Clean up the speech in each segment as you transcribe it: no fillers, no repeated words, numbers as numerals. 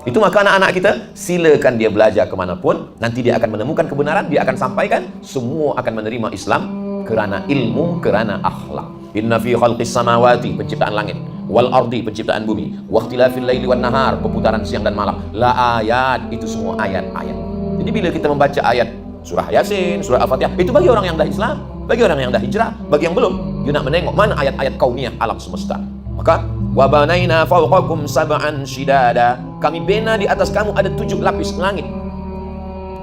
Itu maka anak-anak kita, silakan dia belajar kemanapun, nanti dia akan menemukan kebenaran, dia akan sampaikan, semua akan menerima Islam kerana ilmu, kerana akhlak. Inna fi khalqis samawati, penciptaan langit, wal ardi, penciptaan bumi, wa ikhtilafil laili wan nahar, perputaran siang dan malam, la ayat, itu semua ayat-ayat. Jadi bila kita membaca ayat surah Yasin, surah Al-Fatihah, itu bagi orang yang dah Islam, bagi orang yang dah hijrah. Bagi yang belum, dia nak menengok mana ayat-ayat kauniyah alam semesta. Maka wa banaina fawqakum sab'an shidada, kami bina di atas kamu ada 7 lapis langit.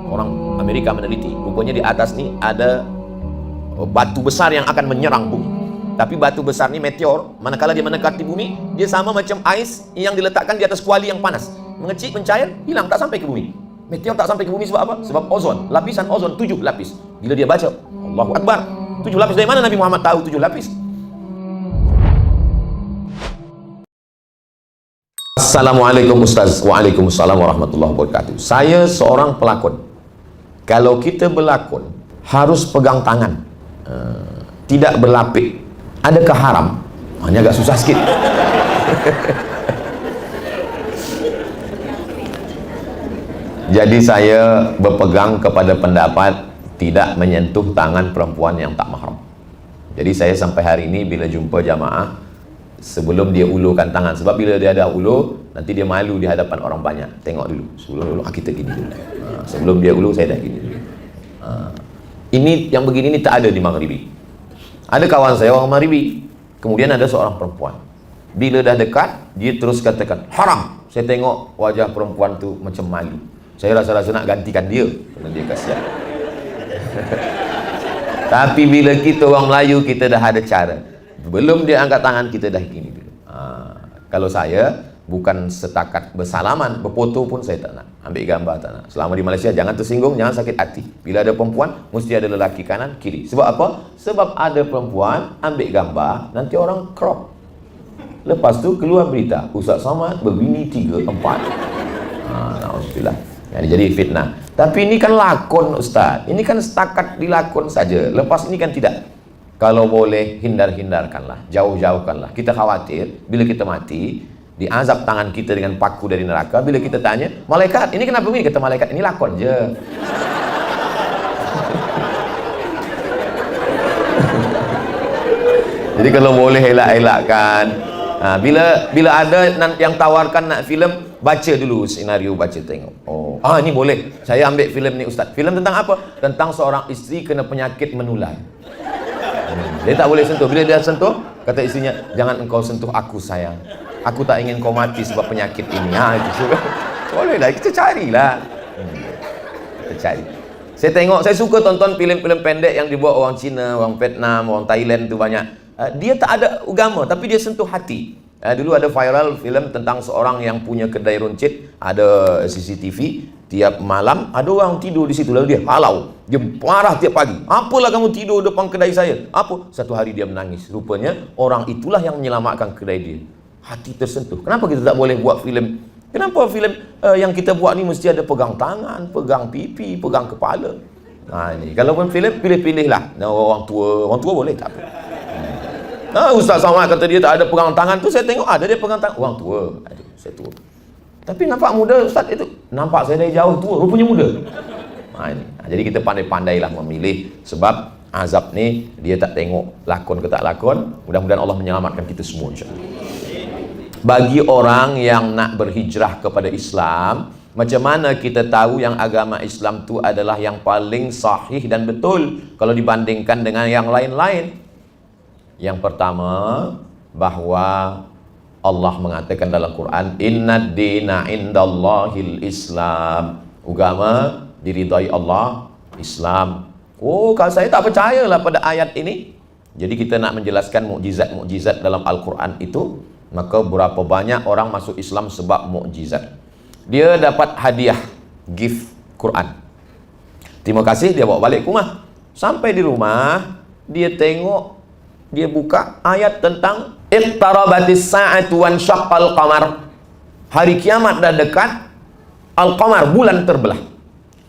Orang Amerika meneliti, rupanya di atas ni ada batu besar yang akan menyerang bumi. Tapi batu besar ni meteor, manakala dia mendekati bumi, dia sama macam ais yang diletakkan di atas kuali yang panas, mengecil, mencair, hilang, tak sampai ke bumi. Meteor tak sampai ke bumi sebab apa? Sebab ozon, lapisan ozon 7 lapis. Bila dia baca Allahu Akbar, 7 lapis, dari mana Nabi Muhammad tahu 7 lapis? Assalamualaikum Ustaz. Waalaikumsalam warahmatullahi wabarakatuh. Saya seorang pelakon. Kalau kita berlakon harus pegang tangan, tidak berlapik. Adakah haram? Ini agak susah sikit. Jadi saya berpegang kepada pendapat tidak menyentuh tangan perempuan yang tak mahram. Jadi saya sampai hari ini bila jumpa jamaah, sebelum dia ulurkan tangan, sebab bila dia ada ulur, nanti dia malu di hadapan orang banyak. Tengok dulu, sebelum ulur, kita gini dulu. Sebelum dia ulur, saya dah gini dulu. Ini yang begini ni tak ada di Maghribi. Ada kawan saya orang Maghribi, kemudian ada seorang perempuan. Bila dah dekat, dia terus katakan, haram. Saya tengok wajah perempuan tu macam malu. Saya rasa-rasa nak gantikan dia, kerana dia kasihan. Tapi bila kita orang Melayu, kita dah ada cara. Belum dia angkat tangan, kita dah gini dulu. Kalau saya, bukan setakat bersalaman, berfoto pun saya tak nak. Ambil gambar tak nak. Selama di Malaysia, jangan tersinggung, jangan sakit hati. Bila ada perempuan, mesti ada lelaki kanan, kiri. Sebab apa? Sebab ada perempuan, ambil gambar, nanti orang crop. Lepas tu keluar berita, Ustaz Samad berbini 3, 4. Alhamdulillah. Jadi fitnah. Tapi ini kan lakon Ustaz. Ini kan setakat dilakon saja. Lepas ini kan tidak. Kalau boleh, hindar-hindarkanlah, jauh-jauhkanlah. Kita khawatir, bila kita mati, diazab tangan kita dengan paku dari neraka. Bila kita tanya, malaikat, ini kenapa begini? Kata malaikat, ini lakon je. Jadi kalau boleh elak-elakkan. Bila ada yang tawarkan nak filem, baca dulu senario, baca tengok. Ini boleh. Saya ambil filem ni Ustaz. Filem tentang apa? Tentang seorang isteri kena penyakit menular. Dia tak boleh sentuh. Bila dia sentuh, kata istrinya, jangan engkau sentuh aku sayang. Aku tak ingin kau mati sebab penyakit ini. Itu bolehlah, kita carilah. Kita cari. Saya tengok, saya suka tonton filem-filem pendek yang dibuat orang Cina, orang Vietnam, orang Thailand tu banyak. Dia tak ada agama, tapi dia sentuh hati. Dulu ada viral filem tentang seorang yang punya kedai runcit, ada CCTV, tiap malam ada orang tidur di situ, lalu dia halau, dia marah tiap pagi. Apalah kamu tidur depan kedai saya? Apa? Satu hari dia menangis. Rupanya orang itulah yang menyelamatkan kedai dia. Hati tersentuh. Kenapa kita tak boleh buat filem? Kenapa filem yang kita buat ni mesti ada pegang tangan, pegang pipi, pegang kepala? Ini kalau pun filem, pilih-pilihlah. Orang tua boleh tak apa. Ustaz Samad kata dia tak ada pegang tangan tu, saya tengok ada dia pegang tangan. Orang tua. Aduh, saya tua. Tapi nampak muda Ustaz itu. Nampak saya dari jauh tua, rupanya muda. Jadi kita pandai-pandailah memilih. Sebab azab ni dia tak tengok lakon ke tak lakon. Mudah-mudahan Allah menyelamatkan kita semua insya-Allah. Bagi orang yang nak berhijrah kepada Islam, macam mana kita tahu yang agama Islam tu adalah yang paling sahih dan betul kalau dibandingkan dengan yang lain-lain? Yang pertama, bahwa Allah mengatakan dalam Quran, Innad dina indallahil Islam. Agama diridai Allah, Islam. Kalau saya tak percayalah pada ayat ini. Jadi kita nak menjelaskan mukjizat-mukjizat dalam Al-Quran itu, maka berapa banyak orang masuk Islam sebab mukjizat. Dia dapat hadiah, gift Quran. Terima kasih, dia bawa balik ke rumah. Sampai di rumah, dia tengok, dia buka ayat tentang iqtarabatis sa'atu wan syaqqal qamar. Hari kiamat dah dekat, al-qamar, bulan terbelah.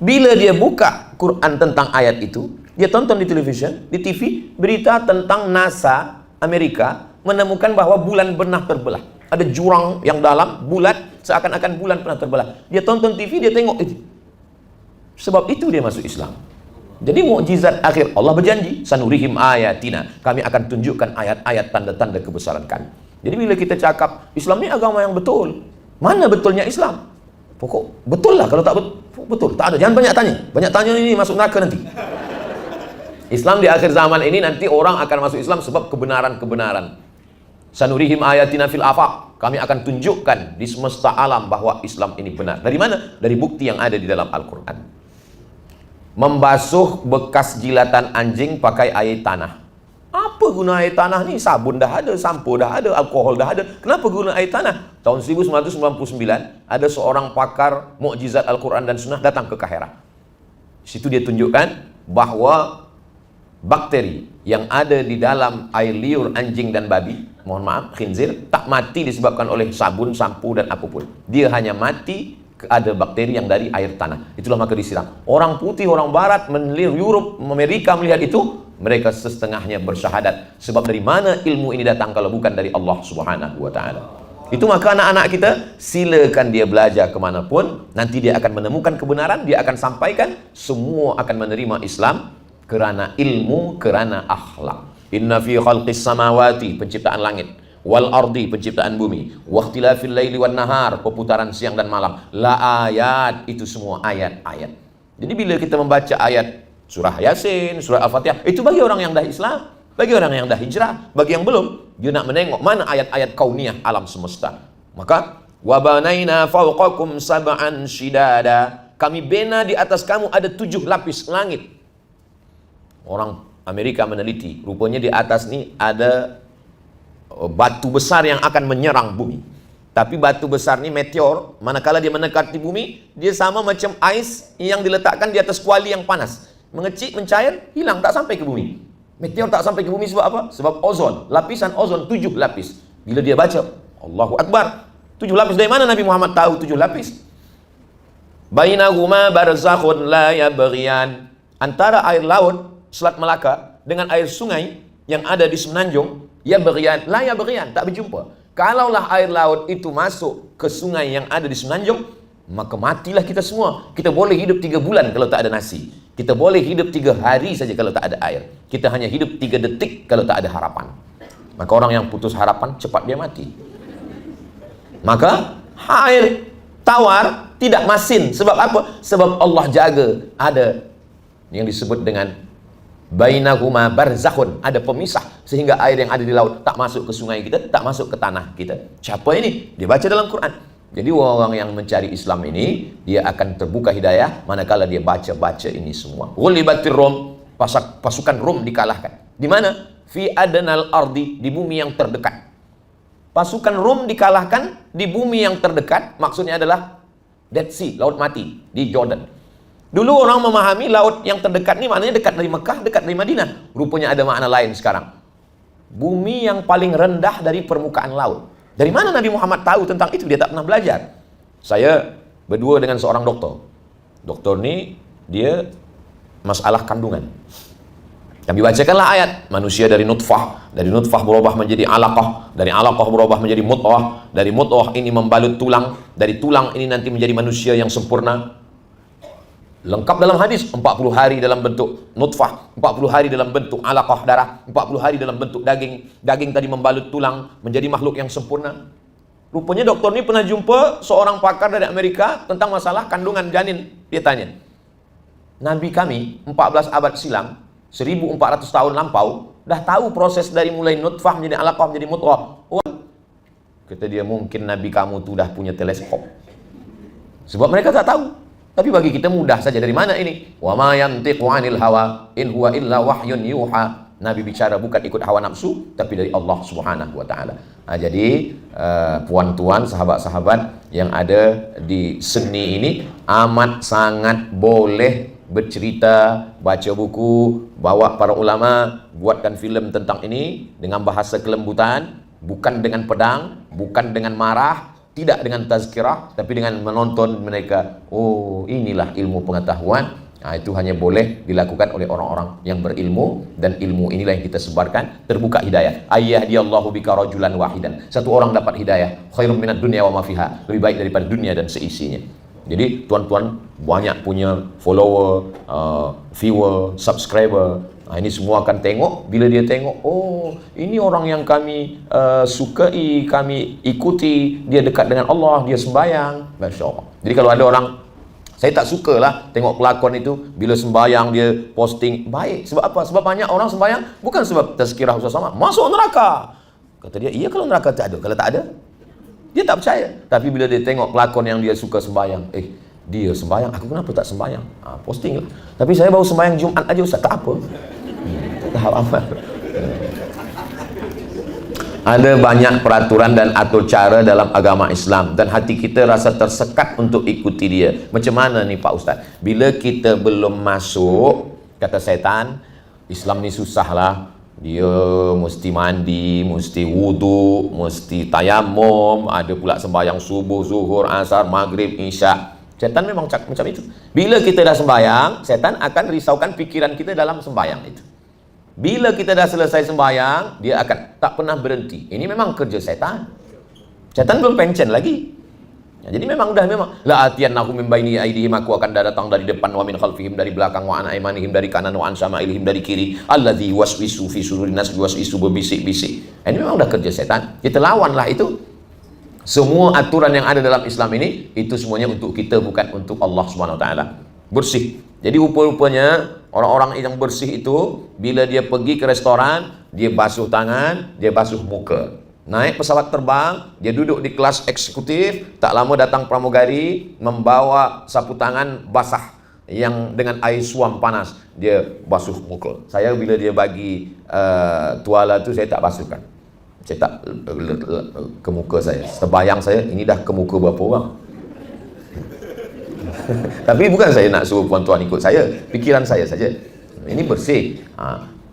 Bila dia buka Quran tentang ayat itu, dia tonton di televisyen, di TV, berita tentang NASA Amerika menemukan bahawa bulan pernah terbelah. Ada jurang yang dalam, bulat, seakan-akan bulan pernah terbelah. Dia tonton TV, dia tengok itu. Sebab itu dia masuk Islam. Jadi mukjizat akhir, Allah berjanji, sanurihim ayatina, kami akan tunjukkan ayat-ayat tanda-tanda kebesaran kami. Jadi bila kita cakap Islam ni agama yang betul, mana betulnya Islam? Pokok betul lah, kalau tak betul tak ada. Jangan banyak tanya ini masuk neraka nanti. Islam di akhir zaman ini nanti orang akan masuk Islam sebab kebenaran-kebenaran. Sanurihim ayatina fil afaq, kami akan tunjukkan di semesta alam bahwa Islam ini benar. Dari mana? Dari bukti yang ada di dalam Al-Quran. Membasuh bekas jilatan anjing pakai air tanah. Apa guna air tanah ni? Sabun dah ada, sampo dah ada, alkohol dah ada. Kenapa guna air tanah? Tahun 1999 ada seorang pakar mukjizat Al-Quran dan Sunnah datang ke Kahira. Di situ dia tunjukkan bahwa bakteri yang ada di dalam air liur anjing dan babi, mohon maaf, khinzir, tak mati disebabkan oleh sabun, sampo dan apapun. Dia hanya mati ada bakteri yang dari air tanah. Itulah maka disiram. Orang putih, orang barat, Europe, Amerika melihat itu, mereka setengahnya bersyahadat. Sebab dari mana ilmu ini datang kalau bukan dari Allah Subhanahu wa ta'ala. Itu maka anak-anak kita, silakan dia belajar kemanapun, nanti dia akan menemukan kebenaran, dia akan sampaikan, semua akan menerima Islam kerana ilmu, kerana akhlak. Inna fi khalqis samawati, penciptaan langit, wal ardi, penciptaan bumi, wa ikhtilafil laili wan nahar, perputaran siang dan malam, la ayat, itu semua ayat-ayat. Jadi bila kita membaca ayat surah Yasin, surah Al-Fatihah, itu bagi orang yang dah Islam, bagi orang yang dah hijrah. Bagi yang belum, dia nak menengok mana ayat-ayat kauniyah alam semesta. Maka wa banaina fawqakum sab'an shidada, kami bina di atas kamu ada 7 lapis langit. Orang Amerika meneliti, rupanya di atas ni ada batu besar yang akan menyerang bumi. Tapi batu besar ni meteor, manakala dia mendekati bumi, dia sama macam ais yang diletakkan di atas kuali yang panas. Mengecik, mencair, hilang, tak sampai ke bumi. Meteor tak sampai ke bumi sebab apa? Sebab ozon, lapisan ozon 7 lapis. Bila dia baca, Allahu Akbar, 7 lapis, dari mana Nabi Muhammad tahu 7 lapis? Bainahuma barzakhun la yabghiyan, antara air laut Selat Melaka dengan air sungai yang ada di Semenanjung, ya berian, la ya berian, tak berjumpa. Kalaulah air laut itu masuk ke sungai yang ada di Semenanjung, maka matilah kita semua. Kita boleh hidup 3 bulan kalau tak ada nasi. Kita boleh hidup 3 hari saja kalau tak ada air. Kita hanya hidup 3 detik kalau tak ada harapan. Maka orang yang putus harapan, cepat dia mati. Maka air tawar tidak masin. Sebab apa? Sebab Allah jaga ada yang disebut dengan bainahuma barzakhun, ada pemisah sehingga air yang ada di laut tak masuk ke sungai kita, tak masuk ke tanah kita. Siapa ini? Dia baca dalam Quran. Jadi orang yang mencari Islam ini, dia akan terbuka hidayah manakala dia baca-baca ini semua. Ghulibatir Rum, pasukan Rum dikalahkan. Di mana? Fi adnal ardi, di bumi yang terdekat. Pasukan Rum dikalahkan di bumi yang terdekat, maksudnya adalah Dead Sea, laut mati di Jordan. Dulu orang memahami laut yang terdekat ni maknanya dekat dari Mekah, dekat dari Madinah. Rupanya ada makna lain sekarang. Bumi yang paling rendah dari permukaan laut. Dari mana Nabi Muhammad tahu tentang itu? Dia tak pernah belajar. Saya berdua dengan seorang doktor. Doktor ni dia masalah kandungan. Kami bacakanlah ayat, manusia dari nutfah berubah menjadi alaqah, dari alaqah berubah menjadi mut'ah, dari mut'ah ini membalut tulang, dari tulang ini nanti menjadi manusia yang sempurna. Lengkap dalam hadis, 40 hari dalam bentuk nutfah, 40 hari dalam bentuk alaqah darah, 40 hari dalam bentuk daging. Daging tadi membalut tulang, menjadi makhluk yang sempurna. Rupanya doktor ini pernah jumpa seorang pakar dari Amerika tentang masalah kandungan janin. Dia tanya, Nabi kami 14 abad silam, 1400 tahun lampau, dah tahu proses dari mulai nutfah menjadi alaqah menjadi mut'ah. Kata dia, mungkin Nabi kamu tu dah punya teleskop. Sebab mereka tak tahu. Tapi bagi kita mudah saja. Dari mana ini? Wa ma yantiqu 'anil hawa in huwa illa wahyun yuha. Nabi bicara bukan ikut hawa nafsu, tapi dari Allah Subhanahu wa taala. Jadi puan-tuan, sahabat-sahabat yang ada di seni ini amat sangat boleh bercerita, baca buku, bawa para ulama, buatkan filem tentang ini dengan bahasa kelembutan, bukan dengan pedang, bukan dengan marah, tidak dengan tazkirah, tapi dengan menonton mereka. Oh, inilah ilmu pengetahuan Itu hanya boleh dilakukan oleh orang-orang yang berilmu, dan ilmu inilah yang kita sebarkan. Terbuka hidayah. Ayyadiyallahu bika rajulan wahidan. Satu orang dapat hidayah, khairum minad dunya wa ma fiha. Lebih baik daripada dunia dan seisinya. Jadi tuan-tuan banyak punya follower, viewer, subscriber. Ini semua akan tengok. Bila dia tengok, oh ini orang yang kami sukai, kami ikuti, dia dekat dengan Allah, dia sembahyang. Masya Allah. Jadi kalau ada orang, saya tak suka lah tengok pelakon itu bila sembahyang dia posting baik. Sebab apa? Sebab banyak orang sembahyang bukan sebab tazkirah Ustaz Somad, masuk neraka. Kata dia, iya kalau neraka tak ada. Kalau tak ada, dia tak percaya. Tapi bila dia tengok pelakon yang dia suka sembahyang, dia sembahyang, aku kenapa tak sembahyang? Posting lah. Tapi saya baru sembahyang Jumaat aja Ustaz, tak apa. Tak tahu amal. Ada banyak peraturan dan atur cara dalam agama Islam, dan hati kita rasa tersekat untuk ikuti dia. Macam mana ni Pak Ustaz? Bila kita belum masuk, kata setan, Islam ni susah lah. Dia mesti mandi, mesti wudu, mesti tayamum, ada pula sembahyang subuh, zuhur, asar, maghrib, isya. Setan memang macam itu. Bila kita dah sembahyang, setan akan risaukan pikiran kita dalam sembahyang itu. Bila kita dah selesai sembahyang, dia akan tak pernah berhenti. Ini memang kerja setan. Setan belum pencen lagi. Jadi memang la atiyannahu min baini aydihim, aku akan datang dari depan, wa min khalfihim, dari belakang, wa an aymanihim, dari kanan, wa an syama'ilihim, dari kiri, alladzi waswisu fi sudurin nas, waswisu, berbisik-bisik. Ini memang dah kerja setan. Kita lawanlah itu. Semua aturan yang ada dalam Islam ini, itu semuanya untuk kita, bukan untuk Allah Subhanahu wa taala. Bersih. Jadi rupa-rupanya orang-orang yang bersih itu, bila dia pergi ke restoran, dia basuh tangan, dia basuh muka. Naik pesawat terbang, dia duduk di kelas eksekutif, tak lama datang pramugari, membawa sapu tangan basah yang dengan air suam panas, dia basuh muka. Saya bila dia bagi tuala tu, saya tak basuhkan. Saya tak ke muka saya. Terbayang saya, ini dah ke muka berapa orang. Tapi bukan saya nak suruh tuan-tuan ikut saya, pikiran saya saja. Ini bersih.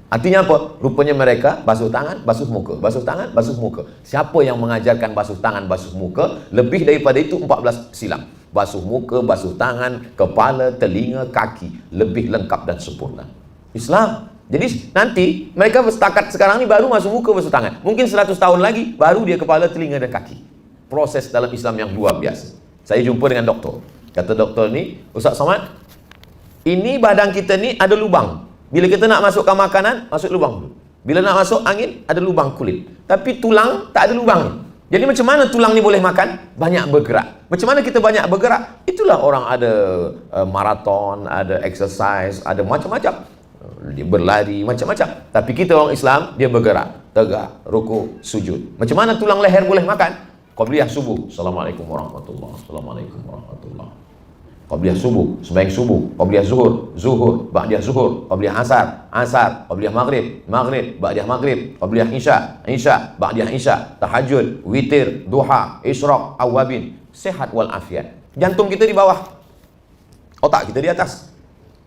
Artinya apa? Rupanya mereka basuh tangan, basuh muka, basuh tangan, basuh muka. Siapa yang mengajarkan basuh tangan, basuh muka? Lebih daripada itu 14 silam. Basuh muka, basuh tangan, kepala, telinga, kaki. Lebih lengkap dan sempurna. Islam. Jadi nanti mereka setakat sekarang ni baru basuh muka, basuh tangan. Mungkin 100 tahun lagi baru dia kepala, telinga dan kaki. Proses dalam Islam yang luar biasa. Saya jumpa dengan doktor. Kata doktor ni, Ustaz Somad, ini badan kita ni ada lubang. Bila kita nak masukkan makanan, masuk lubang dulu. Bila nak masuk angin, ada lubang kulit. Tapi tulang tak ada lubang. Jadi macam mana tulang ni boleh makan? Banyak bergerak. Macam mana kita banyak bergerak? Itulah orang ada maraton, ada exercise, ada macam-macam. Dia berlari, macam-macam. Tapi kita orang Islam, dia bergerak. Tegak, rukuk, sujud. Macam mana tulang leher boleh makan? Qabliyah subuh. Assalamualaikum warahmatullahi. Assalamualaikum warahmatullahi. Qabliyah subuh, sembahyang subuh. Qabliyah zuhur, zuhur. Ba'diyah zuhur. Qabliyah asar, asar. Qabliyah maghrib, maghrib. Ba'diyah maghrib. Qabliyah isya, isya. Ba'diyah isya. Tahajud, witir, duha, isyraq, awabin. Sehat wal afiat. Jantung kita di bawah, otak kita di atas.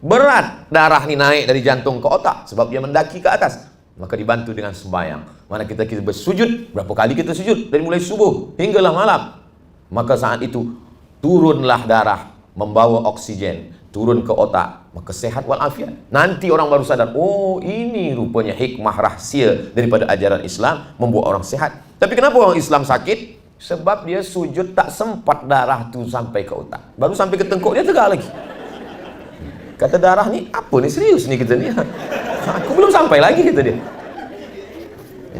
Berat darah ni naik dari jantung ke otak sebab dia mendaki ke atas. Maka dibantu dengan sembahyang. Mana kita bersujud, berapa kali kita sujud dari mulai subuh hinggalah malam. Maka saat itu turunlah darah, membawa oksigen, turun ke otak, maka sehat walafiat. Nanti orang baru sadar, oh ini rupanya hikmah rahsia daripada ajaran Islam membuat orang sehat. Tapi kenapa orang Islam sakit? Sebab dia sujud tak sempat darah tu sampai ke otak. Baru sampai ke tengkuk dia tegak lagi. Kata darah ni, apa ni, serius ni kita ni? Aku belum sampai lagi, kata dia.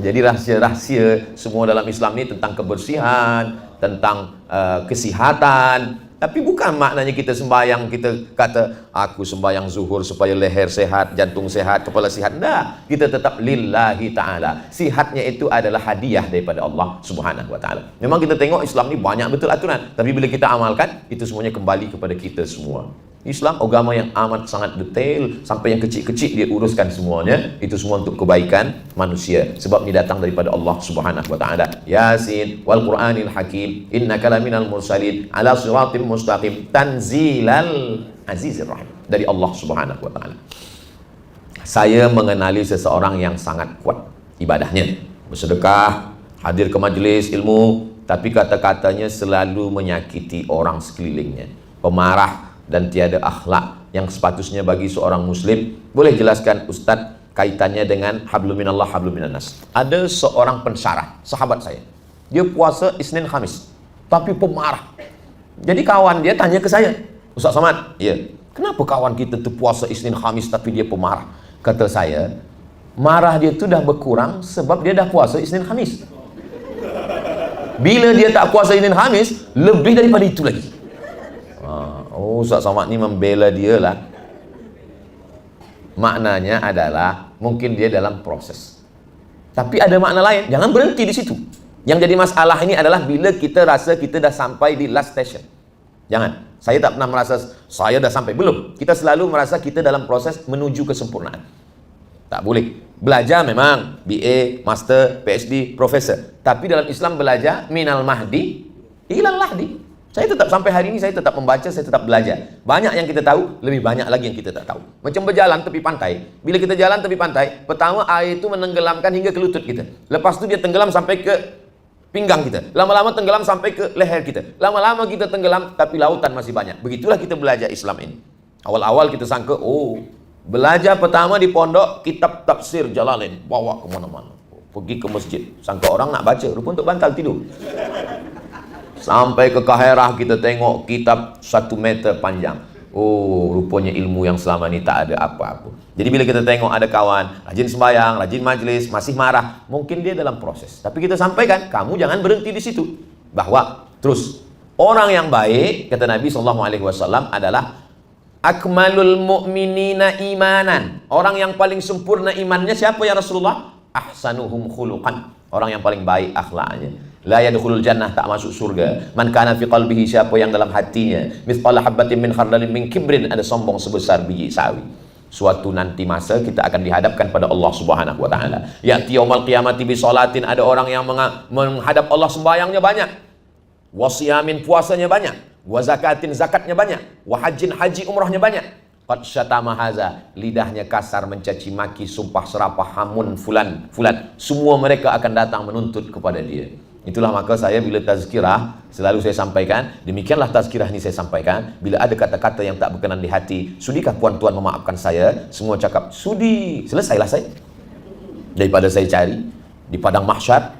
Jadi rahsia-rahsia semua dalam Islam ni tentang kebersihan, tentang kesihatan. Tapi bukan maknanya kita sembahyang, kita kata aku sembahyang zuhur supaya leher sehat, jantung sehat, kepala sehat. Tidak, kita tetap lillahi ta'ala. Sihatnya itu adalah hadiah daripada Allah Subhanahu wa ta'ala. Memang kita tengok Islam ni banyak betul aturan, tapi bila kita amalkan, itu semuanya kembali kepada kita semua. Islam agama yang amat sangat detail, sampai yang kecil-kecil dia uruskan semuanya. Itu semua untuk kebaikan manusia, sebab ini datang daripada Allah Subhanahu wa taala. Yasin wal Qur'anil Hakim innaka laminal mursalin ala siratim mustaqim tanzilal azizir rahim, dari Allah Subhanahu wa taala. Saya mengenali seseorang yang sangat kuat ibadahnya, bersedekah, hadir ke majlis ilmu, tapi kata-katanya selalu menyakiti orang sekelilingnya, pemarah, dan tiada akhlak yang sepatutnya bagi seorang muslim. Boleh jelaskan Ustaz kaitannya dengan hablum minallah hablum minannas? Ada seorang pensyarah, sahabat saya, dia puasa Isnin Khamis tapi pemarah. Jadi kawan dia tanya ke saya, Ustaz Somad, ya, kenapa kawan kita tu puasa Isnin Khamis tapi dia pemarah? Kata saya, marah dia tu dah berkurang sebab dia dah puasa Isnin Khamis. Bila dia tak puasa Isnin Khamis, lebih daripada itu lagi. Oh, Ustaz Somad ni membela dia lah. Maknanya adalah mungkin dia dalam proses. Tapi ada makna lain, jangan berhenti di situ. Yang jadi masalah ini adalah bila kita rasa kita dah sampai di last station. Jangan. Saya tak pernah merasa saya dah sampai. Belum. Kita selalu merasa kita dalam proses menuju kesempurnaan. Tak boleh. Belajar memang BA, Master, PhD, Profesor. Tapi dalam Islam belajar minal mahdi ilal lahdi. Saya tetap sampai hari ini, saya tetap membaca, saya tetap belajar. Banyak yang kita tahu, lebih banyak lagi yang kita tak tahu. Macam berjalan tepi pantai. Bila kita jalan tepi pantai, pertama air itu menenggelamkan hingga ke lutut kita. Lepas itu dia tenggelam sampai ke pinggang kita. Lama-lama tenggelam sampai ke leher kita. Lama-lama kita tenggelam, tapi lautan masih banyak. Begitulah kita belajar Islam ini. Awal-awal kita sangka, belajar pertama di pondok, kitab tafsir Jalalain, bawa ke mana-mana. Pergi ke masjid, sangka orang nak baca, rupa untuk bantal tidur. Sampai ke Kaherah kita tengok kitab 1 meter panjang. Rupanya ilmu yang selama ni tak ada apa-apa. Jadi bila kita tengok ada kawan rajin sembahyang, rajin majlis, masih marah, mungkin dia dalam proses. Tapi kita sampaikan, kamu jangan berhenti di situ. Bahwa terus orang yang baik, kata Nabi SAW, adalah akmalul mu'minina imanan. Orang yang paling sempurna imannya siapa ya Rasulullah? Ahsanuhum khuluqan. Orang yang paling baik akhlaknya. La yadkhulul jannah, tak masuk surga. Man kana fi qalbihi, siapa yang dalam hatinya mithqala habatin min khardalin min kibrin, ada sombong sebesar biji sawi. Suatu nanti masa kita akan dihadapkan pada Allah Subhanahu wa taala. Ya'ti yaumul qiyamati bi salatin, ada orang yang menghadap Allah sembahyangnya banyak. Wa siyamin, puasanya banyak. Wa zakatin, zakatnya banyak. Wa hajjin, haji umrahnya banyak. Qad syatama haza, lidahnya kasar, mencaci maki, sumpah serapah, hamun fulan. Semua mereka akan datang menuntut kepada dia. Itulah maka saya bila tazkirah selalu saya sampaikan, demikianlah tazkirah ini saya sampaikan. Bila ada kata-kata yang tak berkenan di hati, sudikah puan-tuan memaafkan saya? Semua cakap sudi, selesailah saya. Daripada saya cari di padang mahsyar,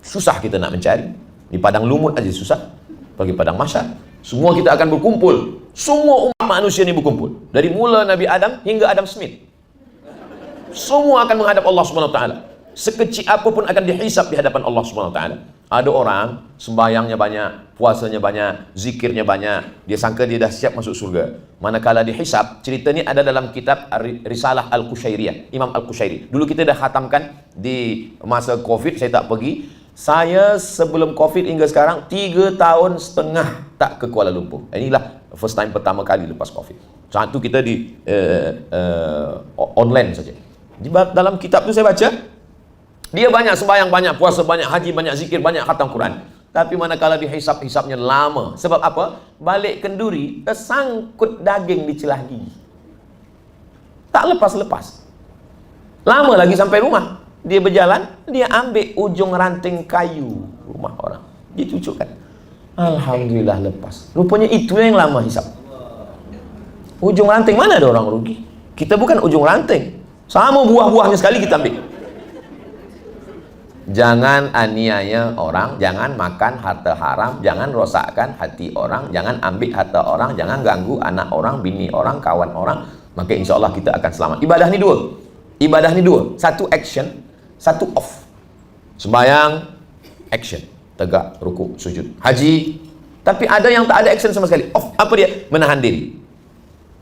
susah kita nak mencari. Di padang lumut aja susah, pergi padang mahsyar. Semua kita akan berkumpul. Semua umat manusia ini berkumpul. Dari mula Nabi Adam hingga Adam Smith. Semua akan menghadap Allah Subhanahu wa taala. Sekecil apapun akan dihisap di hadapan Allah Subhanahu wa taala. Ada orang sembahyangnya banyak, puasanya banyak, zikirnya banyak, dia sangka dia dah siap masuk surga. Manakala dihisap, cerita ni ada dalam kitab Risalah Al-Qushairiyah, Imam Al-Qushairi. Dulu kita dah khatamkan di masa Covid, saya tak pergi. Saya sebelum Covid hingga sekarang 3 tahun setengah tak ke Kuala Lumpur. Inilah first time pertama kali lepas Covid. Satu kita di online saja. Di dalam kitab tu saya baca, dia banyak sembahyang, banyak puasa, banyak haji, banyak zikir, banyak khatam Quran. Tapi manakala dihisap-hisapnya lama. Sebab apa? Balik kenduri, tersangkut daging di celah gigi. Tak lepas-lepas. Lama lagi sampai rumah. Dia berjalan, dia ambil ujung ranting kayu rumah orang. Dia cucukkan. Alhamdulillah lepas. Rupanya itu yang lama hisap. Ujung ranting, mana ada orang rugi? Kita bukan ujung ranting. Sama buah-buahnya sekali kita ambil. Jangan aniaya orang, jangan makan harta haram, jangan rosakkan hati orang, jangan ambil harta orang, jangan ganggu anak orang, bini orang, kawan orang. Maka insya Allah kita akan selamat. Ibadah ni dua. Ibadah ni dua. Satu action, satu off. Sembayang, action. Tegak, rukuk, sujud. Haji. Tapi ada yang tak ada action sama sekali. Off. Apa dia? Menahan diri.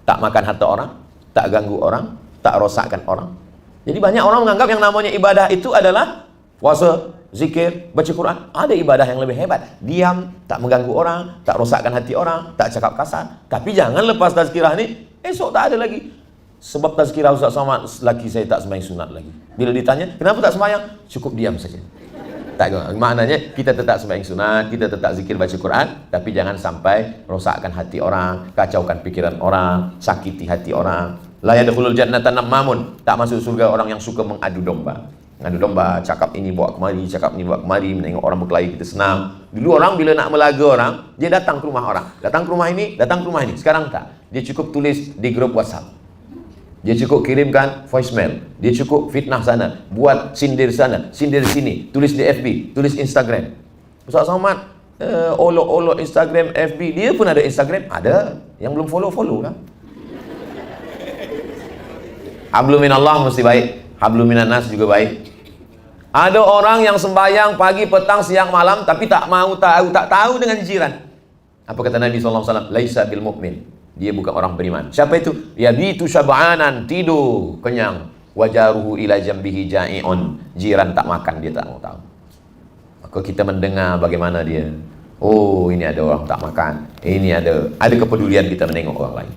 Tak makan harta orang, tak ganggu orang, tak rosakkan orang. Jadi banyak orang menganggap yang namanya ibadah itu adalah puasa, zikir, baca Quran. Ada ibadah yang lebih hebat. Diam, tak mengganggu orang, tak rosakkan hati orang, tak cakap kasar. Tapi jangan lepas tazkirah ni, esok tak ada lagi. Sebab tazkirah Ustaz Somad, laki saya tak sembahyang sunat lagi. Bila ditanya, kenapa tak sembahyang? Cukup diam saja. Tak, maknanya kita tetap sembahyang sunat, kita tetap zikir, baca Quran, tapi jangan sampai rosakkan hati orang, kacaukan pikiran orang, sakiti hati orang. La yadkhulul jannata nammamun, tak masuk surga orang yang suka mengadu domba. Ngadu domba, cakap ini bawa kemari, cakap ini bawa kemari, menengok orang berkelahi kita senang. Dulu orang bila nak melaga orang, dia datang ke rumah orang. Datang ke rumah ini, datang ke rumah ini. Sekarang tak. Dia cukup tulis di grup WhatsApp. Dia cukup kirimkan voicemail. Dia cukup fitnah sana, buat sindir sana, sindir sini, tulis di FB, tulis Instagram. Ustaz Somad olok-olok Instagram, FB. Dia pun ada Instagram? Ada. Yang belum follow lah. Hablum minallah mesti baik, hablum minan nas juga baik. Ada orang yang sembahyang pagi, petang, siang, malam tapi tak tahu dengan jiran. Apa kata Nabi SAW? Laisa bil mu'min. Dia bukan orang beriman. Siapa itu? Yabitu syab'anan, tidur kenyang, wajaruhu ila jambihi ja'i'un. Jiran tak makan, dia tak mau tahu. Maka kita mendengar bagaimana dia. Oh, ini ada orang tak makan. Ini ada kepedulian kita menengok orang lain.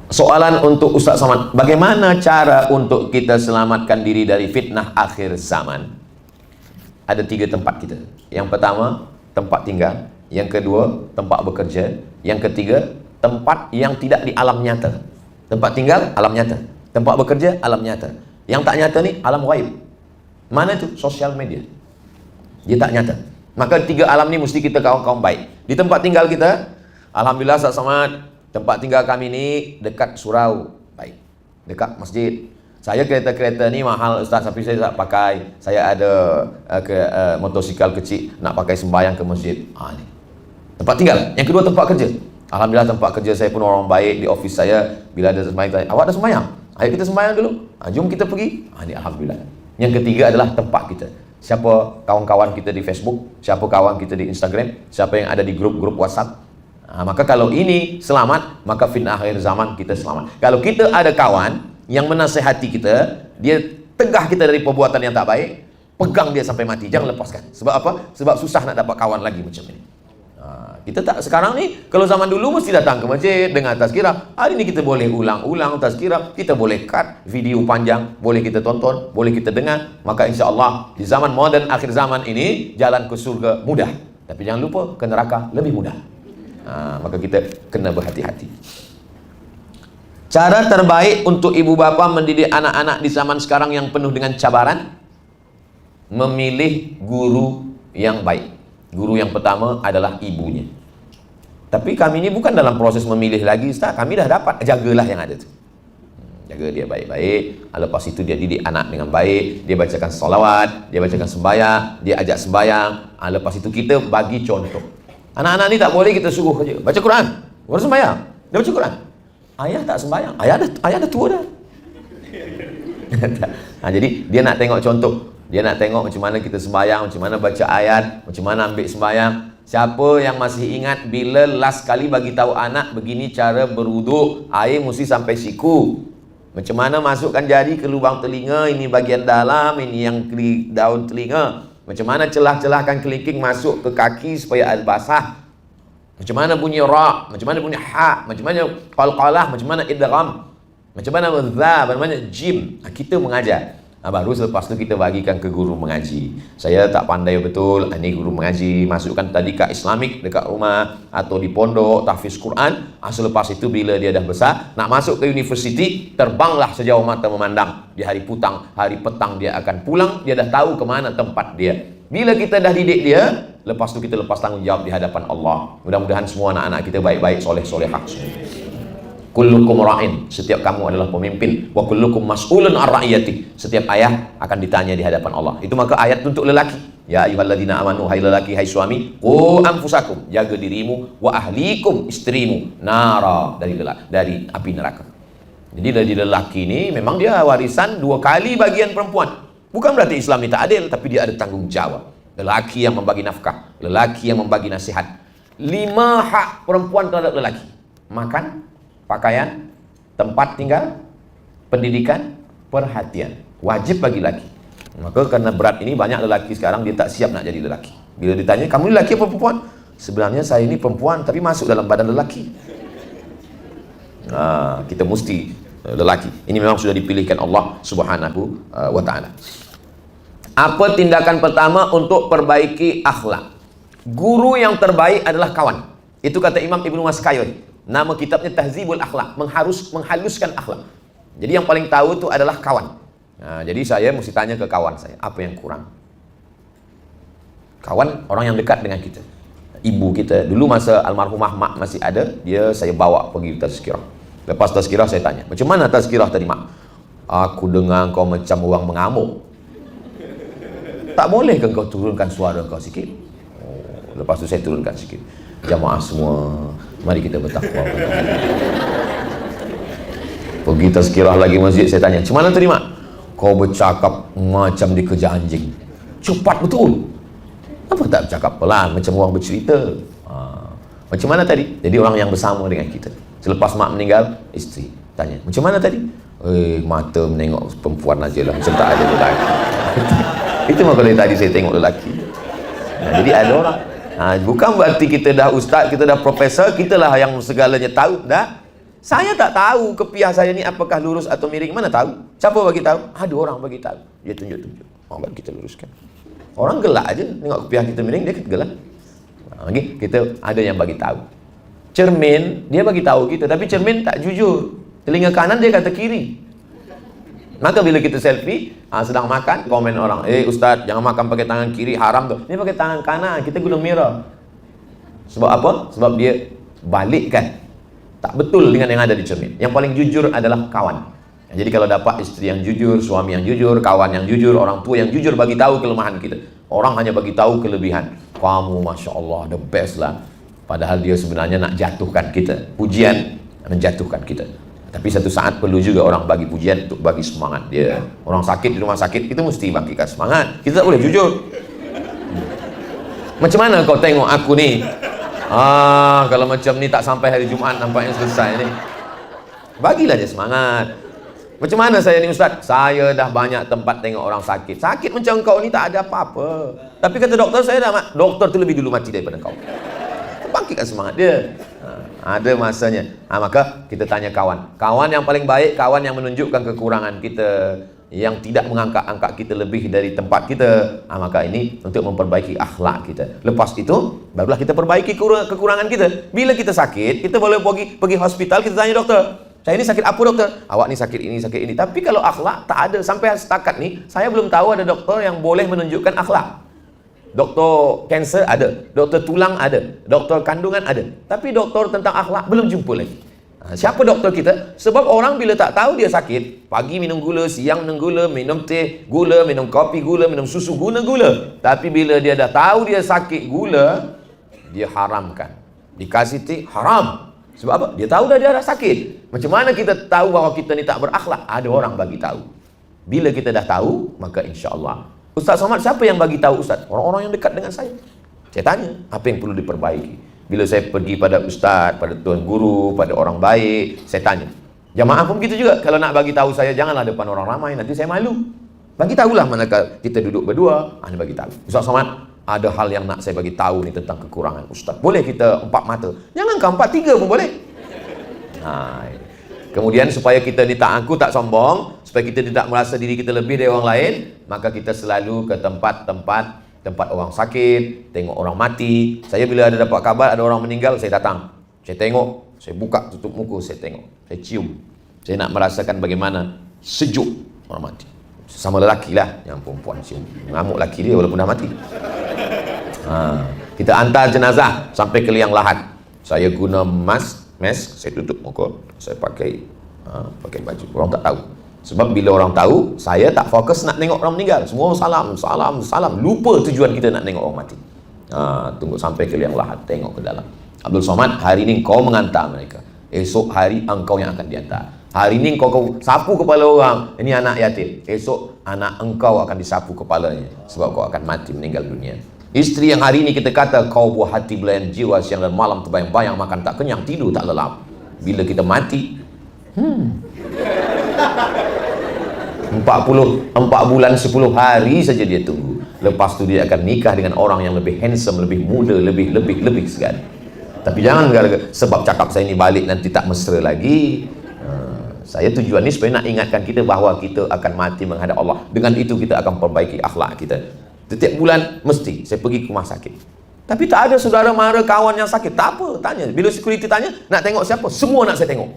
Soalan untuk Ustaz Somad, bagaimana cara untuk kita selamatkan diri dari fitnah akhir zaman? Ada 3 tempat kita. Yang pertama, tempat tinggal. Yang kedua, tempat bekerja. Yang ketiga, tempat yang tidak di alam nyata. Tempat tinggal, alam nyata. Tempat bekerja, alam nyata. Yang tak nyata ni, alam ghaib. Mana itu? Sosial media. Dia tak nyata. Maka 3 alam ni mesti kita kawan-kawan baik. Di tempat tinggal kita, alhamdulillah Ustaz Somad, tempat tinggal kami ni dekat surau, baik, dekat masjid. Saya kereta-kereta ni mahal Ustaz, tapi saya tak pakai. Saya ada motosikal kecil, nak pakai sembahyang ke masjid. Ni tempat tinggal. Yang kedua, tempat kerja. Alhamdulillah tempat kerja saya pun orang baik. Di office saya, bila ada sembahyang, tanya, awak ada sembahyang? Ayo kita sembahyang dulu. Jom kita pergi. Ni alhamdulillah. Yang ketiga adalah tempat kita. Siapa kawan-kawan kita di Facebook, siapa kawan kita di Instagram, siapa yang ada di grup-grup WhatsApp. Maka kalau ini selamat, maka fitnah akhir zaman kita selamat. Kalau kita ada kawan yang menasihati kita, dia tegah kita dari perbuatan yang tak baik, pegang dia sampai mati, jangan lepaskan. Sebab apa? Sebab susah nak dapat kawan lagi macam ini. Kita tak, sekarang ni, kalau zaman dulu mesti datang ke masjid dengan tazkirah. Hari ni kita boleh ulang-ulang tazkirah, kita boleh cut video panjang, boleh kita tonton, boleh kita dengar. Maka insya Allah di zaman moden akhir zaman ini, jalan ke surga mudah. Tapi jangan lupa, ke neraka lebih mudah. Maka kita kena berhati-hati. Cara terbaik untuk ibu bapa mendidik anak-anak di zaman sekarang yang penuh dengan cabaran, memilih guru yang baik. Guru yang pertama adalah ibunya. Tapi kami ini bukan dalam proses memilih lagi, Ustaz. Kami dah dapat, jagalah yang ada tu. Jaga dia baik-baik. Lepas itu dia didik anak dengan baik. Dia bacakan solawat, dia bacakan sembahyang, dia ajak sembahyang. Lepas itu kita bagi contoh. Anak-anak ni tak boleh kita suruh saja baca Quran, baru sembahyang. Dia baca Quran. Ayah tak sembahyang. Ayah dah tua dah. Jadi dia nak tengok contoh. Dia nak tengok macam mana kita sembahyang, macam mana baca ayat, macam mana ambil sembahyang. Siapa yang masih ingat bila last kali bagi tahu anak begini cara berwuduk, air mesti sampai siku. Macam mana masukkan jari ke lubang telinga, ini bagian dalam, ini yang daun telinga. Macam mana celah-celahkan kelingking masuk ke kaki supaya basah. Macam mana bunyi ra, macam mana bunyi ha, macam mana qalqalah, macam mana idgham, macam mana dha, macam mana jim. Kita mengajar. Baru selepas tu kita bagikan ke guru mengaji. Saya tak pandai betul, ini guru mengaji, masukkan tadika Islamik dekat rumah atau di pondok tahfiz Quran. Selepas itu bila dia dah besar, nak masuk ke universiti, terbanglah sejauh mata memandang. Di hari petang dia akan pulang, dia dah tahu ke mana tempat dia. Bila kita dah didik dia, lepas tu kita lepas tanggungjawab di hadapan Allah. Mudah-mudahan semua anak-anak kita baik-baik, soleh-solehah semua. Kullukum ra'in, setiap kamu adalah pemimpin. Wa kullukum mas'ulun ar ra'iyati, setiap ayah akan ditanya di hadapan Allah. Itu maka ayat untuk lelaki. Ya ayyuhalladzina amanu, hai lelaki, hai suami, qu anfusakum, jaga dirimu, wa ahlikum, istrimu, nara, dari api neraka. Jadi dari lelaki ini memang dia warisan 2 kali bagian perempuan. Bukan berarti Islam ini tak adil, tapi dia ada tanggungjawab. Lelaki yang membagi nafkah, lelaki yang membagi nasihat. 5 hak perempuan terhadap lelaki: makan, pakaian, tempat tinggal, pendidikan, perhatian. Wajib bagi lelaki. Maka karena berat ini, banyak lelaki sekarang dia tak siap nak jadi lelaki. Bila ditanya, kamu lelaki apa perempuan? Sebenarnya saya ini perempuan tapi masuk dalam badan lelaki. Kita mesti lelaki. Ini memang sudah dipilihkan Allah Subhanahu wa ta'ala. Apa tindakan pertama untuk perbaiki akhlak? Guru yang terbaik adalah kawan. Itu kata Imam Ibnu Maskayun. Nama kitabnya Tahzibul Akhlak, menghaluskan akhlak. Jadi yang paling tahu itu adalah kawan. Jadi saya mesti tanya ke kawan saya, apa yang kurang? Kawan, orang yang dekat dengan kita. Ibu kita, dulu masa almarhumah mak masih ada, saya bawa pergi tazkirah. Lepas tazkirah saya tanya, macam mana tazkirah tadi mak? Aku dengar kau macam orang mengamuk. Tak boleh ke kau turunkan suara kau sikit? Lepas tu saya turunkan sikit. Jamaah semua, mari kita bertakwa. Pergi tazkirah lagi masjid, saya tanya, macam mana tadi mak? Kau bercakap macam dikejar anjing. Cepat betul. Apa tak bercakap pelan, macam orang bercerita. Macam mana tadi? Jadi orang yang bersama dengan kita. Selepas mak meninggal, isteri tanya, macam mana tadi? Mata menengok perempuan aja lah, macam tak ada lelaki. Itu maka dari tadi saya tengok lelaki. Jadi ada orang. Bukan berarti kita dah ustaz, kita dah profesor, kita lah yang segalanya tahu. Dah. Saya tak tahu kepiah saya ni apakah lurus atau miring. Mana tahu? Siapa bagi tahu? Ada orang bagi tahu. Dia tunjuk-tunjuk. Bagi kita luruskan. Orang gelak aja tengok kepiah kita miring, dia gelak. Kita ada yang bagi tahu. Cermin dia bagi tahu kita, tapi cermin tak jujur. Telinga kanan dia kata kiri. Maka bila kita selfie, sedang makan, komen orang, ustaz jangan makan pakai tangan kiri, haram tu. Dia pakai tangan kanan, kita guna mirror. Sebab apa? Sebab dia balikkan. Tak betul dengan yang ada di cermin. Yang paling jujur adalah kawan. Jadi kalau dapat isteri yang jujur, suami yang jujur, kawan yang jujur, orang tua yang jujur bagi tahu kelemahan kita. Orang hanya bagi tahu kelebihan. Kamu Masya Allah, the best lah. Padahal dia sebenarnya nak jatuhkan kita. Pujian menjatuhkan kita. Tapi satu saat perlu juga orang bagi pujian untuk bagi semangat dia. Orang sakit di rumah sakit, kita mesti bagikan semangat. Kita tak boleh jujur. Macam mana kau tengok aku ni? Kalau macam ni tak sampai hari Jumaat nampaknya selesai ni. Bagilah dia semangat. Macam mana saya ni ustaz? Saya dah banyak tempat tengok orang sakit. Sakit macam kau ni tak ada apa-apa. Tapi kata doktor, saya dah doktor tu lebih dulu mati daripada kau. Bangkitkan semangat dia. Ada masanya. Maka kita tanya kawan. Kawan yang paling baik, kawan yang menunjukkan kekurangan kita, yang tidak mengangkat-angkat kita lebih dari tempat kita. Maka ini untuk memperbaiki akhlak kita. Lepas itu, barulah kita perbaiki kekurangan kita. Bila kita sakit, kita boleh pergi hospital, kita tanya doktor, saya ini sakit apa doktor? Awak ni sakit ini. Tapi kalau akhlak tak ada. Sampai setakat ni, saya belum tahu ada doktor yang boleh menunjukkan akhlak. Doktor kanser ada, doktor tulang ada, doktor kandungan ada. Tapi doktor tentang akhlak belum jumpa lagi. Siapa doktor kita? Sebab orang bila tak tahu dia sakit, pagi minum gula, siang minum gula, minum teh gula, minum kopi gula, minum susu gula. Tapi bila dia dah tahu dia sakit gula, dia haramkan. Dikasih teh, haram. Sebab apa? Dia tahu dah dia dah sakit. Macam mana kita tahu bahawa kita ni tak berakhlak? Ada orang bagi tahu. Bila kita dah tahu, maka insya-Allah. Ustaz Somad, siapa yang bagi tahu ustaz? Orang-orang yang dekat dengan saya. Saya tanya, apa yang perlu diperbaiki? Bila saya pergi pada ustaz, pada tuan guru, pada orang baik, saya tanya. Jamaah pun begitu juga. Kalau nak bagi tahu saya, janganlah depan orang ramai, nanti saya malu. Bagi tahulah manakala kita duduk berdua, anda bagi tahu. Ustaz Somad, ada hal yang nak saya bagi tahu ni tentang kekurangan ustaz. Boleh kita 4 mata? Jangan ke 4, 3 pun boleh. Kemudian supaya kita ni tak angku, tak sombong, supaya kita tidak merasa diri kita lebih dari orang lain, maka kita selalu ke tempat orang sakit, tengok orang mati. Saya bila ada dapat kabar ada orang meninggal, saya datang. Saya tengok, saya buka tutup muka, saya tengok, saya cium. Saya nak merasakan bagaimana sejuk orang mati. Sama lelaki lah, yang perempuan cium. Ngamuk lelaki dia walaupun dah mati. Kita hantar jenazah sampai ke liang lahat. Saya guna mask, saya tutup muka, saya pakai baju. Orang tak tahu. Sebab bila orang tahu, saya tak fokus nak tengok orang meninggal. Semua salam. Lupa tujuan kita nak tengok orang mati. Tunggu sampai ke liang lahat, tengok ke dalam. Abdul Somad, hari ini kau mengantar mereka. Esok hari engkau yang akan diantar. Hari ini kau sapu kepala orang. Ini anak yatim. Esok anak engkau akan disapu kepalanya. Sebab kau akan mati, meninggal dunia. Isteri yang hari ini kita kata kau buah hati belayan jiwa, siang dan malam terbayang-bayang, makan tak kenyang, tidur tak lelap. Bila kita mati, 4 bulan 10 hari saja dia tunggu. Lepas tu dia akan nikah dengan orang yang lebih handsome, lebih muda, lebih sekali. Tapi jangan sebab cakap saya ni balik nanti tak mesra lagi. Saya tujuan ni supaya nak ingatkan kita bahawa kita akan mati menghadap Allah. Dengan itu kita akan perbaiki akhlak kita. Setiap bulan mesti saya pergi ke rumah sakit. Tapi tak ada saudara mara kawan yang sakit. Tak apa, tanya. Bila security tanya, nak tengok siapa? Semua nak saya tengok.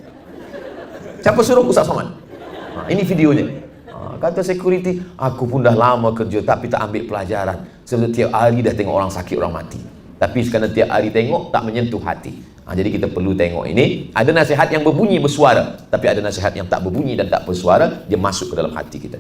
Siapa suruh Ustaz Somad? Ini videonya. Kata security, aku pun dah lama kerja tapi tak ambil pelajaran. Sebab tiap hari dah tengok orang sakit, orang mati. Tapi sekarang tiap hari tengok tak menyentuh hati. Jadi kita perlu tengok ini. Ada nasihat yang berbunyi bersuara, tapi ada nasihat yang tak berbunyi dan tak bersuara, dia masuk ke dalam hati kita.